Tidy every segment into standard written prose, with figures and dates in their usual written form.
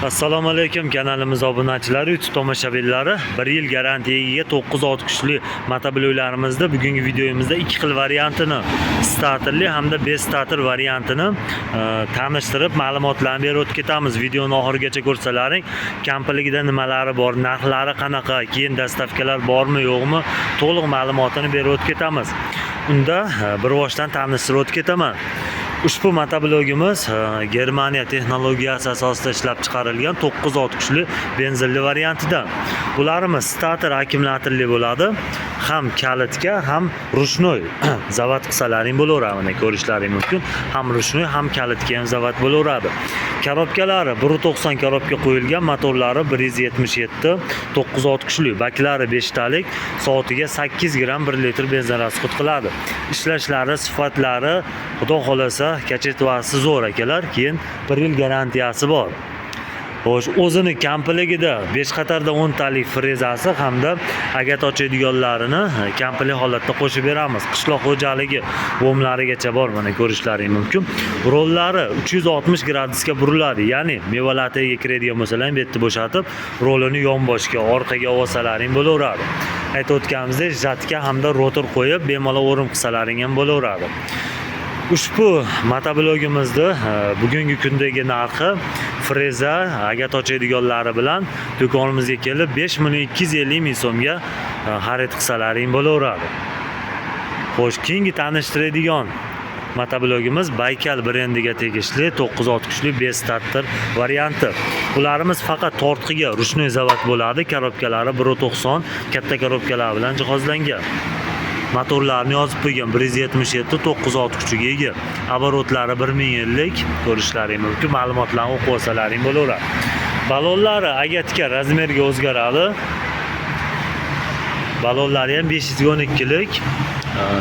Assalomu alaykum kanalimiz obunachilari, YouTube tomoshabinlari. 1 yil garantiyaga 9 ot kuchli motobloklarimizni bugungi videomizda 2 xil variantini, starterli hamda bestarter variantini tanishtirib, ma'lumotlarni berib o'tib ketamiz. Videoni oxirigacha ko'rsalaring, kompligida nimalari bor, narxlari qanaqa, keyin dastavkalar bormi, yo'qmi, to'liq ma'lumotini berib o'tib ketamiz. Unda bir boshdan tanishtirib o'tib ketaman. Ushbu motoblogimiz Germaniya texnologiyasi asosida ishlab chiqarilgan 9 ot kuchli benzinli variantidan. Bularimiz starter akkumulyatorli bo'ladi. Ham kalitga, ham rushnoy zavod qilsalaring bo'laveradi. Mana ko'rishlaring mumkin. Ham rushnoy, ham kalitga ham zavod bo'laveradi. Korobkalari 1.90 korobka qo'yilgan, motorlari 177, 9 ot kuchli, baklari 5 talik, soatiga 8 gram 1 litr benzin rasxod qiladi. Ishlashlari, sifatlari, xudo xolasa kachetvasi zo'r akalar, keyin 1 yil garantiyasi bor. Xo'sh, o'zini kompligida 5 qatorda 10 talik frezasi hamda agat ochadiganlarini kompli holatda qo'shib beramiz. Qishloq xo'jaligi bo'mlarigacha bor, mana ko'rishlaring mumkin. Rollari 360 gradusga buriladi, ya'ni mevalar tagiga kiradigan bo'lsalar, bu yerda bo'shatib, rolini yonboshga, orqaga olsalaring bo'laveradi. Aytib o'tganimizdek, jatka hamda rotor qo'yib, bemalol o'rim qilsalaring ham bo'laveradi. Ushbu motoblogimizni bugungi kundagi narxi freza agat ochadiganlari bilan do'konimizga kelib 5.250.000 so'mga xarid qilsalaring bo'laveradi. Xo'sh, keyingi tanishtiradigan motoblogimiz Baykal brendiga tegishli 9 ot kuchli bestarter varianti. Ularimiz faqat tortqiga rushnoy zavod bo'ladi. Korobkalari 1.90 katta korobkalar bilan jihozlangan. Motorlarni yozib qo'ygan 177, 9 ot kuchiga ega. Оборотлari 1050, ko'rishlaring mumkin. Ma'lumotlarni o'qib olsalaring bo'laveradi. Balonlari agatga razmerga o'zgaradi. Balonlari ham 512 lik.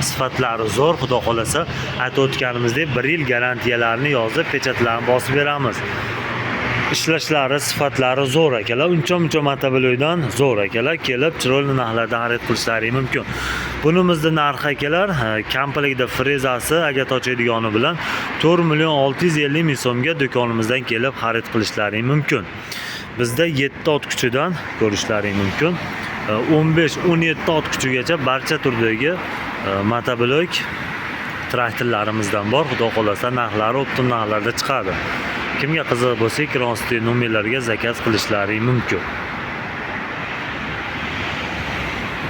Sifatlari zo'r, xudo xolasa aytib o'tganimizdek 1 yil garantiyalarini yozib, pechatlarni bosib beramiz. Ishlashlari, sifatlari zo'r akalar. Uncha motoblokdan zo'r akalar. Kelib chiroyli narxlarda xarid qilishlaring mumkin. Bunimizning narxi akalar, kompligida frezasi, agat ochadigani bilan 4.650.000 so'mga do'konimizdan kelib xarid qilishlaring mumkin. Bizda 7 ot kuchidan ko'rishlaring mumkin. 15-17 ot kuchigacha barcha turdagi motoblok traktorlarimizdan bor. Xudo xolasa narxlari optim narxlarda chiqadi. Kimga qiziq bo'lsa, ekran osti nomerlarga zakaz qilishlaring mumkin.